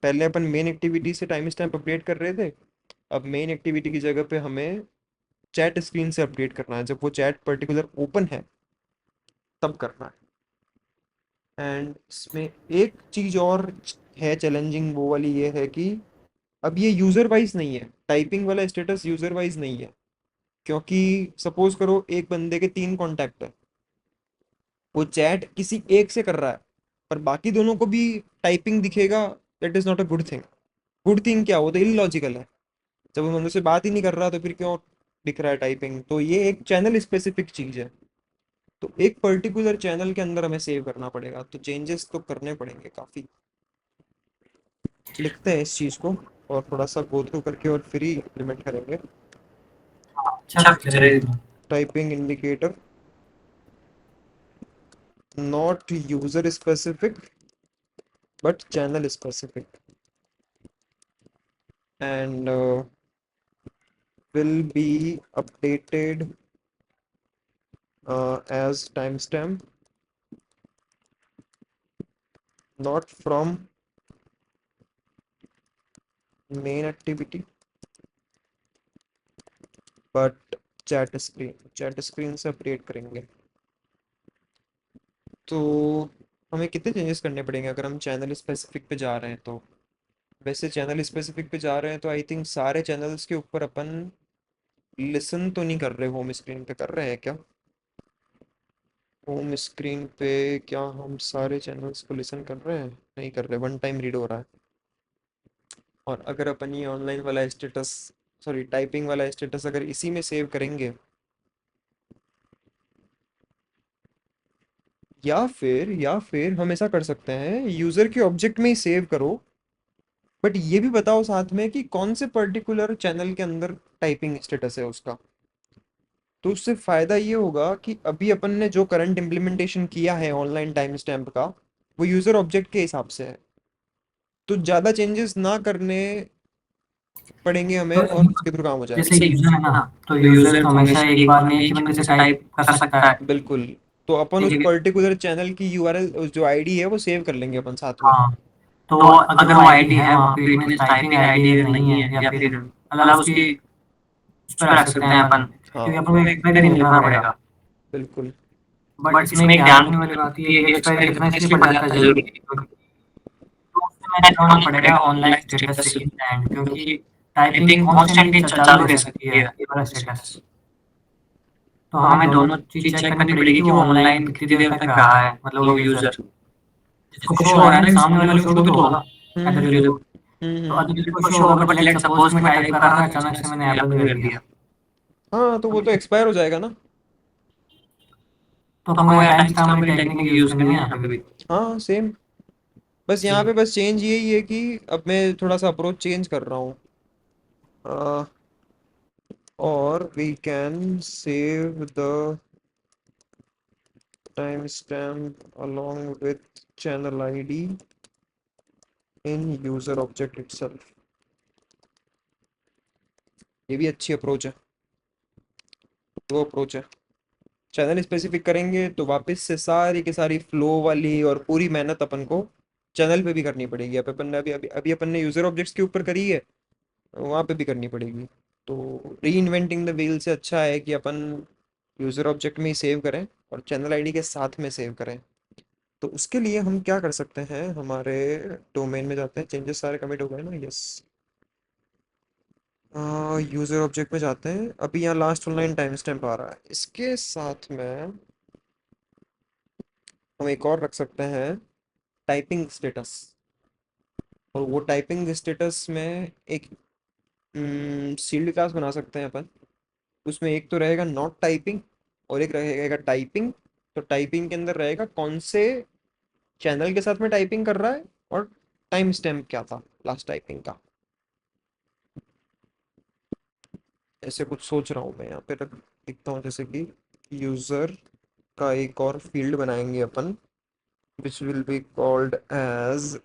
पहले अपन मेन एक्टिविटी से टाइम स्टैम्प अपडेट कर रहे थे, अब मेन एक्टिविटी की जगह पे हमें चैट स्क्रीन से अपडेट करना है, जब वो चैट पर्टिकुलर ओपन है तब करना है। एंड इसमें एक चीज़ और है चैलेंजिंग, वो वाली ये है कि अब ये यूज़र वाइज नहीं है, टाइपिंग वाला स्टेटस यूज़र वाइज नहीं है, क्योंकि सपोज करो एक बंदे के 3 कॉन्टैक्ट है, वो चैट किसी एक से कर रहा है पर बाकी दोनों को भी टाइपिंग दिखेगा, that is not a good thing. Good thing क्या, वो तो इलॉजिकल है, जब वो बंदे से बात ही नहीं कर रहा तो फिर क्यों दिख रहा है टाइपिंग, तो ये एक चैनल स्पेसिफिक चीज़ है, तो एक पर्टिकुलर चैनल के अंदर हमें सेव करना पड़ेगा, तो चेंजेस तो करने पड़ेंगे काफ़ी। लिखते हैं इस चीज़ को और थोड़ा सा गो थ्रू करके और फिर ही इम्प्लीमेंट करेंगे। अच्छा चले। Typing indicator not user specific but channel specific, and will be updated as timestamp, not from main activity but chat screen से अपडेट करेंगे। तो हमें कितने चेंजेस करने पड़ेंगे अगर हम चैनल स्पेसिफिक पे जा रहे हैं तो? वैसे चैनल स्पेसिफिक पे जा रहे हैं तो आई थिंक सारे चैनल्स के ऊपर अपन लिसन तो नहीं कर रहे, होम स्क्रीन पे कर रहे हैं क्या? होम स्क्रीन पे क्या हम सारे चैनल्स को लिसन कर रहे हैं? नहीं कर रहे, वन टाइम रीड हो रहा है। और अगर अपन ये ऑनलाइन वाला स्टेटस, सॉरी टाइपिंग वाला स्टेटस अगर इसी में सेव करेंगे या फिर हम ऐसा कर सकते हैं, यूजर के ऑब्जेक्ट में ही सेव करो, बट ये भी बताओ साथ में कि कौन से पर्टिकुलर चैनल के अंदर टाइपिंग स्टेटस है उसका। तो उससे फायदा ये होगा कि अभी अपन ने जो करंट इम्प्लीमेंटेशन किया है ऑनलाइन टाइम स्टैम्प का, वो यूजर ऑब्जेक्ट के हिसाब से है। तो ज़्यादा चेंजेस ना करने पड़ेंगे हमें तो और उसके थ्रू काम हो जाएगा। जैसे यूजर है ना, तो यूजर तो हमेशा एक बार में एक ही बंदे से टाइप कर सकता है। बिल्कुल। तो अपन उस ठीक है। पर्टिकुलर चैनल की यूआरएल जो आईडी है वो सेव कर लेंगे अपन साथ में। हाँ, तो अगर वो आईडी है वहाँ पे, इट मीन्स टाइपिंग आईडी अगर नहीं है, या फिर मतलब उसकी उस पर रख सकते हैं अपन, हाँ क्योंकि अपन को एक्सपायरी नहीं लिखना पड़ेगा। बिल्कुल। बट इसमें एक ध्यान रखने वाली बात ये है कि एक्सपायरी लिखना इसलिए पड़ जाता है जरूरी, तो उससे मैच करवाना पड़ेगा ऑनलाइन स्टेटस से इंस्टेंट, क्योंकि टाइपिंग कॉन्स्टेंटली चालू रह सकती है ये वाला स्टेटस। तो हमें दोनों चीज चेक करनी पड़ेगी कि वो ऑनलाइन कितनी देर तक रहा है, मतलब वो यूजर जिसको शो हो रहा है ना, कि सामने वाले को शो भी तो होगा अदर हम्म यूजर को। तो हम्म। अदर यूजर को शो होगा, बट लेट्स सपोज कि मैं टाइप कर रहा था, अचानक से मैंने ऐप बंद कर दिया, हाँ तो वो तो एक्सपायर हो जाएगा ना। तो अपन को टाइम स्टैम्प वाली टेक्निक यूज करनी है यहाँ पे भी। हाँ सेम। बस यहाँ पे बस चेंज यही है कि अब मैं थोड़ा सा अप्रोच चेंज कर रहा हूँ। और we can save the time stamp along with channel ID in user object itself। ये भी अच्छी अप्रोच है। वो अप्रोच है। चैनल स्पेसिफिक करेंगे तो वापस से सारी की सारी फ्लो वाली और पूरी मेहनत अपन को चैनल पे भी करनी पड़ेगी। अब अपन ने अभी अभी अभी अपन ने यूजर ऑब्जेक्ट्स के ऊपर करी है, वहाँ पे भी करनी पड़ेगी। तो री इन्वेंटिंग द व्हील से अच्छा है कि अपन यूजर ऑब्जेक्ट में ही सेव करें और चैनल आईडी के साथ में सेव करें। तो उसके लिए हम क्या कर सकते हैं, हमारे डोमेन में जाते हैं, चेंजेस सारे कमिट हो गए ना, यस। यूजर ऑब्जेक्ट में जाते हैं, अभी यहाँ लास्ट ऑनलाइन टाइम स्टैम्प आ रहा है, इसके साथ में हम एक और रख सकते हैं, टाइपिंग स्टेटस। और वो टाइपिंग स्टेटस में एक सील्ड क्लास बना सकते हैं अपन। उसमें एक तो रहेगा नॉट टाइपिंग और एक रहेगा टाइपिंग। तो टाइपिंग के अंदर रहेगा कौन से चैनल के साथ में टाइपिंग कर रहा है और टाइम स्टैम्प क्या था लास्ट टाइपिंग का। ऐसे कुछ सोच रहा हूँ मैं यहाँ पे रख लिखता हूँ, जैसे कि यूज़र का एक और फील्ड बनाएंगे अपन, which will be called as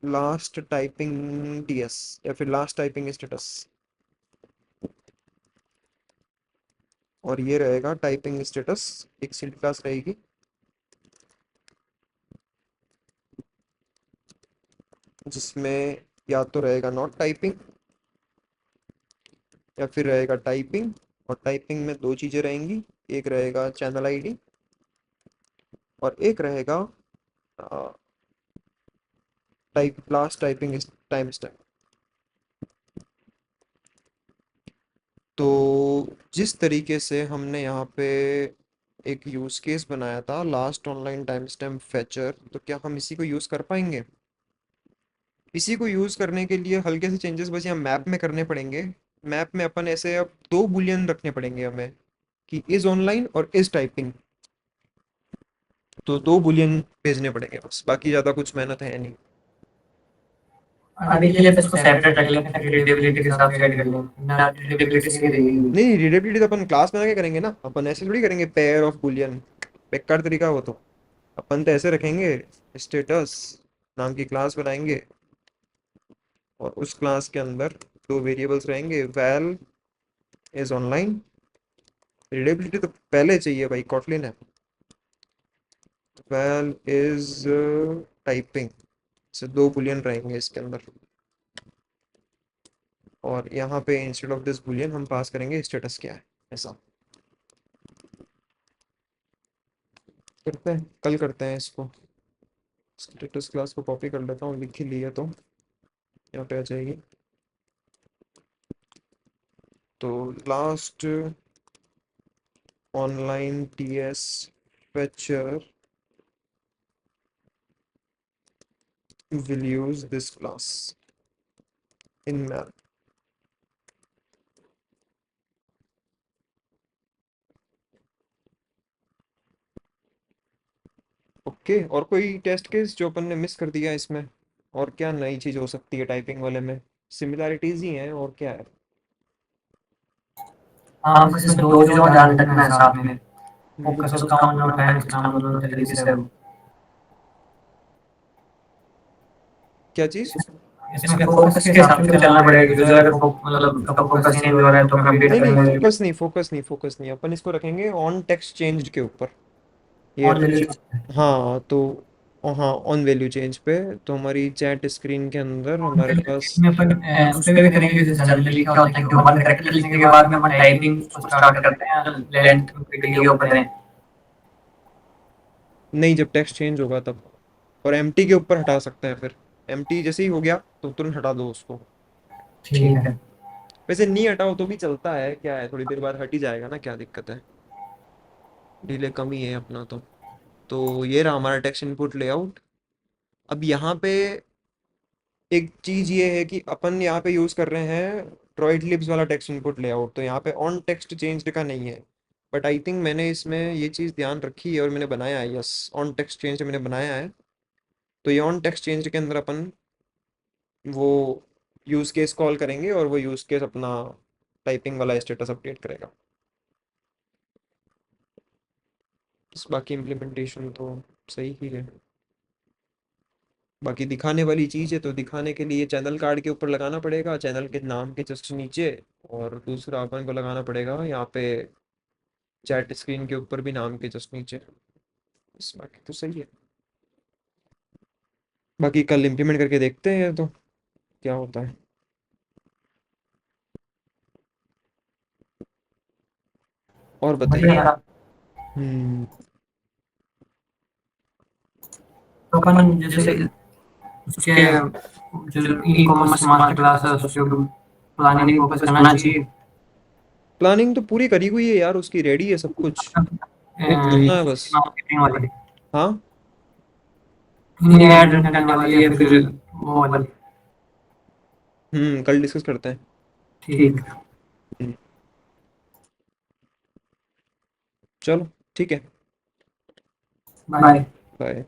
last typing TS या फिर लास्ट टाइपिंग स्टेटस। और ये रहेगा टाइपिंग स्टेटस, एक सील्ड क्लास रहेगी जिसमें या तो रहेगा नॉट टाइपिंग या फिर रहेगा टाइपिंग। और टाइपिंग में दो चीज़ें रहेंगी, एक रहेगा चैनल आईडी और एक रहेगा type last typing time stamp. तो जिस तरीके से हमने यहाँ पे एक यूज़ केस बनाया था last online time stamp Fechner, तो क्या हम इसी को यूज़ कर पाएंगे। इसी को यूज़ करने के लिए हल्के से चेंजेस बस यहाँ मैप में करने पड़ेंगे। मैप में अपन ऐसे अब दो बुलियन रखने पड़ेंगे हमें, कि इज ऑनलाइन और इज टाइपिंग। तो दो बुलियन भेजने पड़ेंगे बस, बाकी ज़्यादा कुछ मेहनत है नहीं। अभी के लिए इसको सेपरेट रख लेते हैं, रीडेबिलिटी के हिसाब से ऐड कर लेंगे ना, रीडेबिलिटी सही रहेगी। नहीं, रीडेबिलिटी तो अपन क्लास बना के करेंगे ना, अपन ऐसे थोड़ी करेंगे पेयर ऑफ बुलियन। बेकार तरीका हो तो। अपन तो ऐसे रखेंगे, स्टेटस नाम की क्लास बनाएंगे और उस क्लास के अंदर दो वेरिएबल्स रहेंगे, वैल इज ऑनलाइन। रीडेबिलिटी तो पहले चाहिए भाई, कॉटलिन है। वैल इज टाइपिंग, से दो बुलियन रहेंगे इसके अंदर। और यहाँ पे इंस्टेड ऑफ दिस बुलियन हम पास करेंगे स्टेटस क्या है, ऐसा करते हैं। कल करते हैं इसको। स्टेटस क्लास को कॉपी कर लेता हूँ, लिख ही ली है तो यहाँ पे आ जाएगी। तो last online TS fetcher will use this class in map। Okay, और कोई टेस्ट केस जो अपन ने मिस कर दिया इसमें? और क्या नई चीज़ हो सकती है टाइपिंग वाले में? सिमिलैरिटीज ही हैं, और क्या है? हाँ, बस इसमें दो चीज़ और ध्यान रखना है साथ में। हम्म, फोकस उसका ऑन और टाइम स्टैम्प दोनों तरीके से हो। क्या चीज़? इसमें फोकस के हिसाब से भी चलना पड़ेगा कि यूजर अगर मतलब उसका फोकस चेंज हो रहा है तो हमें अपडेट नहीं नहीं, करने में फोकस नहीं, फोकस नहीं, फोकस नहीं, अपन इसको रखेंगे ऑन टेक्स्ट चेंज के ऊपर। ये ऑन वैल्यू। हाँ तो, हाँ ऑन वैल्यू चेंज पे। तो हमारी चैट स्क्रीन के अंदर हमारे पास, में अपन उस पे भी करेंगे, जैसे जनरली क्या होता है कि वन कैरेक्टर लिखने के बाद में अपन टाइपिंग स्टार्ट करते हैं लेंथ के ऊपर दें। नहीं, जब टेक्स्ट चेंज होगा तब। और एम्प्टी के ऊपर हटा सकते हैं फिर। एम्प्टी जैसे ही हो गया तो तुरंत हटा दो उसको। ठीक है। वैसे नहीं हटाओ तो भी चलता है, क्या है, थोड़ी देर बाद हट ही जाएगा ना, क्या दिक्कत है? डिले कम ही है अपना तो ये रहा हमारा टेक्स्ट इनपुट लेआउट। अब यहाँ पे एक चीज ये है कि अपन यहाँ पे यूज कर रहे हैं ड्रॉइड लिब्स वाला टेक्स्ट इनपुट लेआउट, तो यहाँ पे ऑन टेक्स्ट चेंज का नहीं है। बट आई थिंक मैंने इसमें ये चीज ध्यान रखी है और मैंने बनाया है, यस, ऑन टेक्स्ट चेंज मैंने बनाया है। तो ये ऑन टेक्स्ट चेंज के अंदर अपन वो यूज केस कॉल करेंगे और वो यूज केस अपना टाइपिंग वाला स्टेटस अपडेट करेगा। बस बाकी इम्प्लीमेंटेशन तो सही ही है। बाकी दिखाने वाली चीज़ है तो दिखाने के लिए चैनल कार्ड के ऊपर लगाना पड़ेगा, चैनल के नाम के जस्ट नीचे। और दूसरा अपन को लगाना पड़ेगा यहाँ पे चैट स्क्रीन के ऊपर भी नाम के जस्ट नीचे। बस बाकी तो सही है। बाकी कल इम्प्लीमेंट करके देखते हैं तो क्या होता है। और बताइए। बढ़िया। हम्म। तो अपन जैसे उसके जो ई कॉमर्स मास्टर क्लास है उसके प्लानिंग फोकस करना चाहिए। प्लानिंग तो पूरी करी हुई है यार, उसकी रेडी है सब कुछ। वो करना है बस। मार्केटिंग वाली हाँ। नहीं ऐड रन करने वाली है फिर वो वाली। कल डिस्कस करते हैं। ठीक। हम्म, चलो, ठीक है। बाय। बाय।